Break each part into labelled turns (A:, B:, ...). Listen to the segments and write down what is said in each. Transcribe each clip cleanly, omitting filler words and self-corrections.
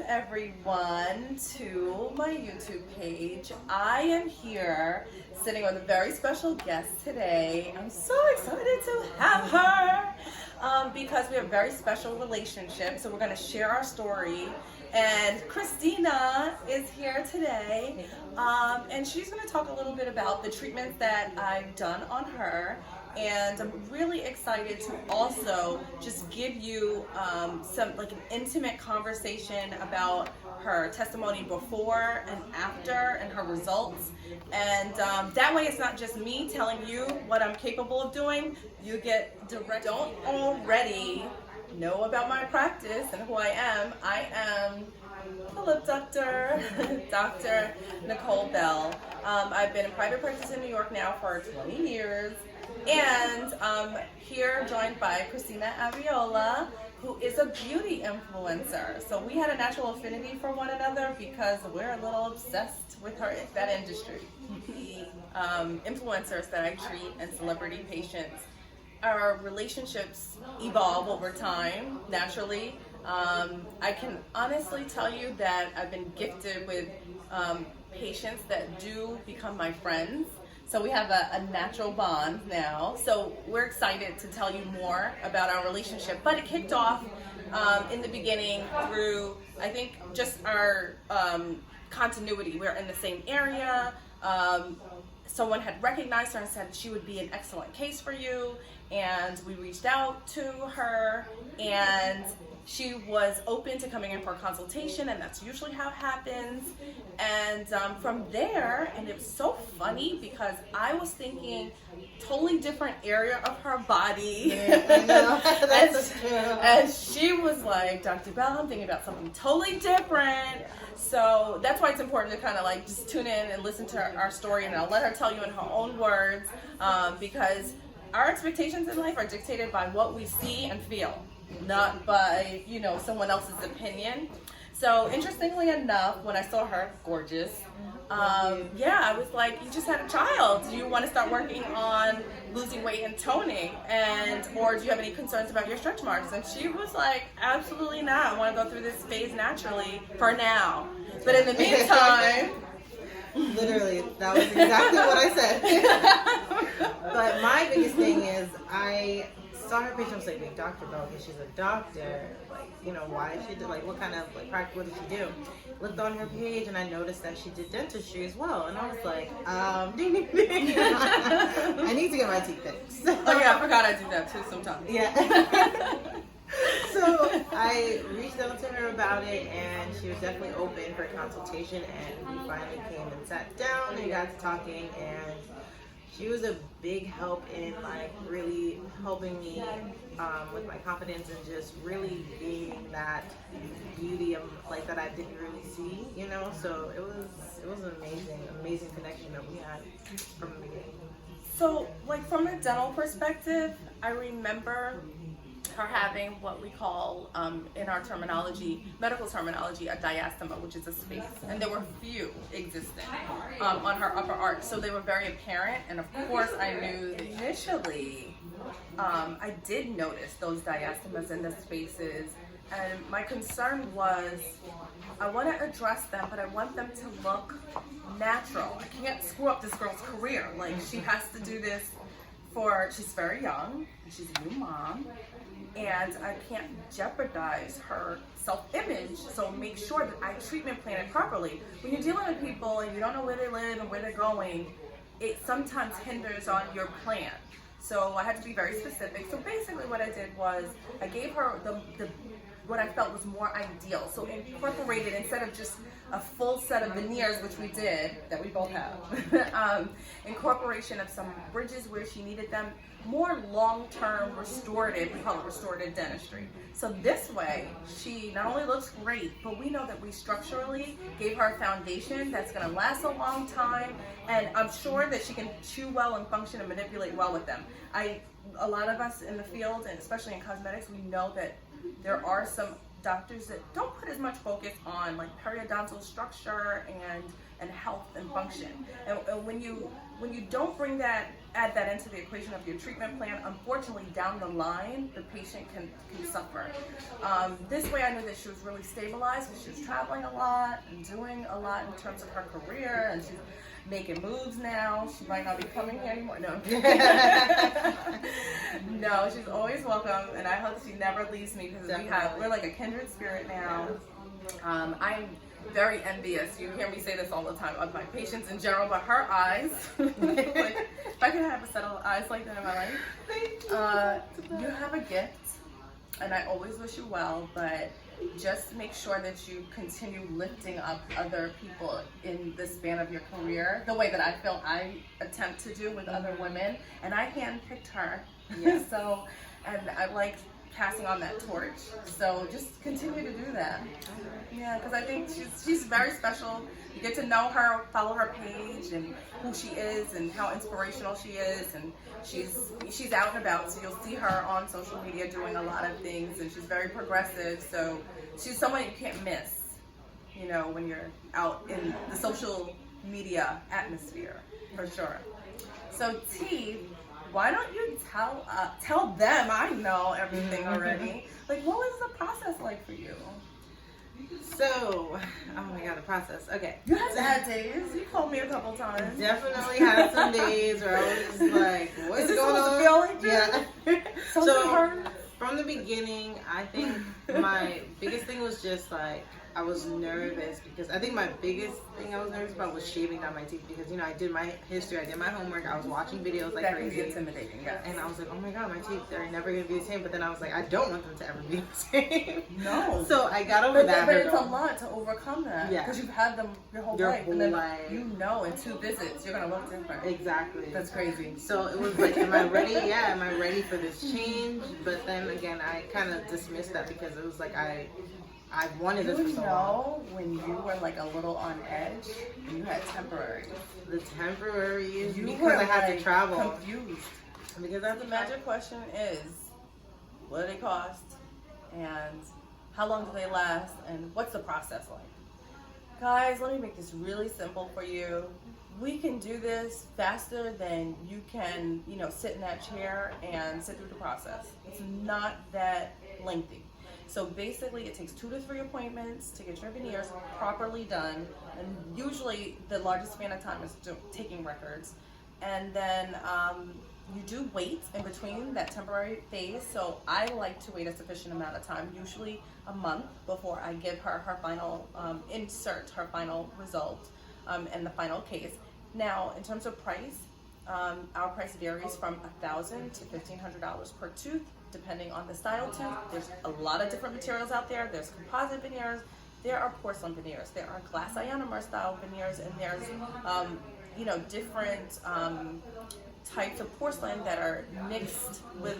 A: everyone to my YouTube page. I am here sitting with a very special guest today. I'm so excited to have her because we have a very special relationship. So we're going to share our story. And Christina is here today, and she's going to talk a little bit about the treatments that I've done on her. And I'm really excited to also just give you some like an intimate conversation about her testimony before and after and her results. And that way it's not just me telling you what I'm capable of doing. You get direct. Don't already know about my practice and who I am. I am Theelipdoctor, Dr. Nicole Bell. I've been in private practice in New York now for 20 years. And here joined by Christina Abiola, who is a beauty influencer. So we had a natural affinity for one another because we're a little obsessed with that industry. The influencers that I treat and celebrity patients, our relationships evolve over time, naturally. I can honestly tell you that I've been gifted with patients that do become my friends. So we have a natural bond now. So we're excited to tell you more about our relationship. But it kicked off in the beginning through, I think, just our continuity. We're in the same area. Someone had recognized her and said she would be an excellent case for you. And we reached out to her, and she was open to coming in for a consultation, and that's usually how it happens. And from there, and it was so funny because I was thinking totally different area of her body.
B: Yeah, I know. That's true.
A: And she was like, Dr. Bell, I'm thinking about something totally different. So that's why it's important to kind of like just tune in and listen to our story, and I'll let her tell you in her own words, because our expectations in life are dictated by what we see and feel, not by, someone else's opinion. So interestingly enough, when I saw her, gorgeous, I was like, you just had a child. Do you want to start working on losing weight and toning? Or do you have any concerns about your stretch marks? And she was like, absolutely not. I want to go through this phase naturally for now. But in the meantime...
B: Literally, that was exactly what I said. But my biggest thing is I saw her picture. I was like, wait, Dr. Bell, okay, she's a doctor. Like, why is she do? Like, what kind of practice? What did she do? Looked on her page and I noticed that she did dentistry as well. And I was like, ding, ding, ding. I need to get my teeth fixed.
A: Oh yeah, I forgot I do that too sometimes.
B: Yeah. So I reached out to her about it, and she was definitely open for a consultation, and we finally came and sat down and got to talking, and she was a big help in really helping me with my confidence and just really being that beauty of that I didn't really see, So it was an amazing connection that we had from the beginning.
A: So from a dental perspective, I remember her having what we call, in our terminology, medical terminology, a diastema, which is a space. And there were few existing on her upper arch. So they were very apparent. And of course, I knew initially, I did notice those diastemas in the spaces. And my concern was, I want to address them, but I want them to look natural. I can't screw up this girl's career. She has to do this she's very young, she's a new mom, and I can't jeopardize her self-image, so make sure that I treatment plan it properly. When you're dealing with people and you don't know where they live and where they're going, it sometimes hinders on your plan. So I had to be very specific. So basically what I did was I gave her the what I felt was more ideal. So incorporated, instead of just a full set of veneers, which we did, that we both have, incorporation of some bridges where she needed them, more long-term restorative, we call it restorative dentistry. So this way, she not only looks great, but we know that we structurally gave her a foundation that's gonna last a long time, and I'm sure that she can chew well and function and manipulate well with them. A lot of us in the field, and especially in cosmetics, we know that there are some doctors that don't put as much focus on periodontal structure and health and function. And when you don't bring that add that into the equation of your treatment plan, unfortunately, down the line, the patient can suffer. This way, I knew that she was really stabilized because she was traveling a lot and doing a lot in terms of her career, and she's making moves now. She might not be coming here anymore. No. No, she's always welcome, and I hope she never leaves me because we're like a kindred spirit now. I'm very envious. You hear me say this all the time of my patients in general, but her eyes, like, if I could have a set of eyes like that in my life, you have a gift, and I always wish you well, but just make sure that you continue lifting up other people in the span of your career, the way that I feel I attempt to do with other women, and I handpicked her. Yeah. So, and I like passing on that torch. So just continue to do that. Yeah, because I think she's very special. You get to know her, follow her page, and who she is, and how inspirational she is, and she's out and about. So you'll see her on social media doing a lot of things, and she's very progressive. So she's someone you can't miss. You know, when you're out in the social media atmosphere, for sure. So T, why don't you tell them? I know everything already. Like, what was the process like for you?
B: So, oh my god, the process. Okay.
A: You had bad days. You called me a couple times.
B: Definitely had some days where I was just like, what's going on?
A: Feel like
B: yeah.
A: So hurt?
B: From the beginning, I think my biggest thing was just like, I was nervous because I think my biggest thing I was nervous about was shaving down my teeth because, you know, I did my history, I did my homework, I was watching videos like crazy.
A: That can be intimidating, yeah.
B: And I was like, oh my god, my teeth, they're never going to be the same. But then I was like, I don't want them to ever be the same. No. So I got over that.
A: But it's a lot to overcome that. Yeah. Because you've had them your whole life. And then you know in 2 visits, you're going to look different.
B: Exactly.
A: That's crazy.
B: So it was like, am I ready? Yeah, am I ready for this change? But then again, I kind of dismissed that because it was like, I wanted this for so long.
A: When you were like a little on edge, you had temporaries.
B: The temporaries, because
A: were
B: I had to travel.
A: Confused. Because that's the magic question is, what do they cost? And how long do they last? And what's the process like? Guys, let me make this really simple for you. We can do this faster than you can, you know, sit in that chair and sit through the process. It's not that lengthy. So basically, it takes 2 to 3 appointments to get your veneers properly done, and usually the largest span of time is taking records. And then you do wait in between that temporary phase. So I like to wait a sufficient amount of time, usually a month, before I give her her final insert her final result and the final case. Now, in terms of price, our price varies from $1,000 to $1,500 per tooth, depending on the style tooth. There's a lot of different materials out there. There's composite veneers, there are porcelain veneers, there are glass ionomer style veneers, and there's you know, different types of porcelain that are mixed with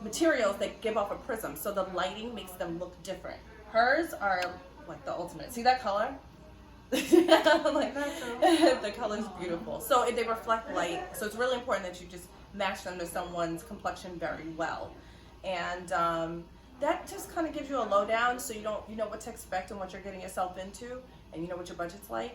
A: materials that give off a prism, so the lighting makes them look different. Hers are like the ultimate. See that color? Like, the color's beautiful. So they reflect light. So it's really important that you just match them to someone's complexion very well. And that just kind of gives you a lowdown, so you know what to expect and what you're getting yourself into, and you know what your budget's like.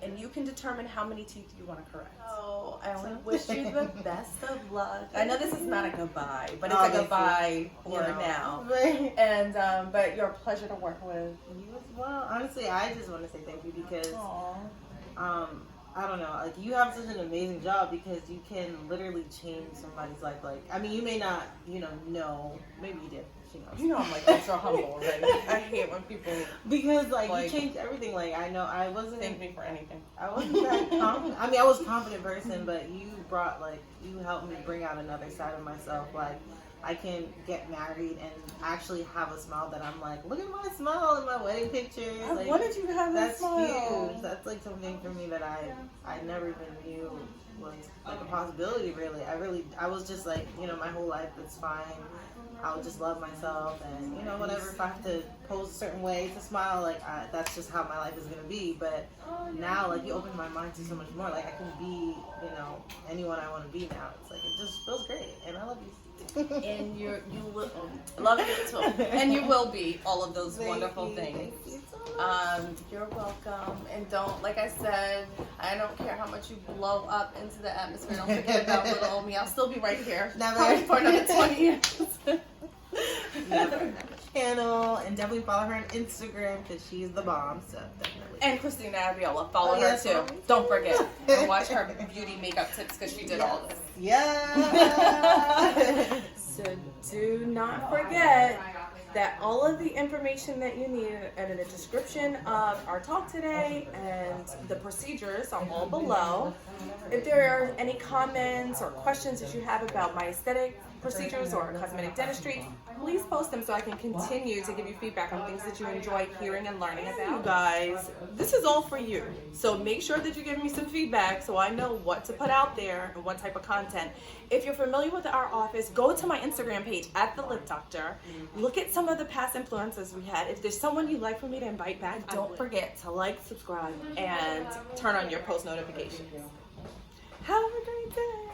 A: And you can determine how many teeth you want to correct. So I wish you the best of luck. I know this is not a goodbye, but it's a goodbye for now. And but you're a pleasure to work with.
B: You as well. Honestly, I just want to say thank you because I don't know, like, you have such an amazing job because you can literally change somebody's life. Like, I mean, you may not, you know, maybe you did. She knows.
A: You know, I'm like ultra humble already. I hate when people
B: because like you changed everything. Like, I know I wasn't.
A: Thank me for anything.
B: I wasn't that confident. I mean, I was a confident person, but you helped me bring out another side of myself. Like, I can get married and actually have a smile that I'm like, look at my smile in my wedding pictures.
A: I wanted you to have that smile.
B: That's huge. That's like something for me that I never even knew was like a possibility. Really, I was just like, you know, my whole life it's fine. I would just love myself, and you know, whatever. If I have to pose a certain way to smile, like that's just how my life is gonna be. But now, like, you open my mind to so much more. Like, I can be, you know, anyone I want to be now. It's like, it just feels great, and I love you.
A: And you will love you too, and you will be all of those wonderful things.
B: Thank you so much.
A: You're welcome, and don't, like I said, I don't care how much you blow up into the atmosphere. Don't forget about little old me. I'll still be right here, probably for another 20 years.
B: Never. Channel, and definitely follow her on Instagram because she's the bomb. So definitely.
A: And Christina Abiola, follow her
B: yes,
A: too. Don't forget, and watch her beauty makeup tips because she did all this.
B: Yeah.
A: So do not forget that all of the information that you need and in the description of our talk today and the procedures are all below. If there are any comments or questions that you have about my aesthetic procedures or cosmetic dentistry, please post them so I can continue to give you feedback on things that you enjoy hearing and learning about. You guys, this is all for you. So make sure that you give me some feedback so I know what to put out there and what type of content. If you're familiar with our office, go to my Instagram page at Theelipdoctor. Look at some of the past influencers we had. If there's someone you'd like for me to invite back, don't forget to like, subscribe, and turn on your post notifications. Have a great day.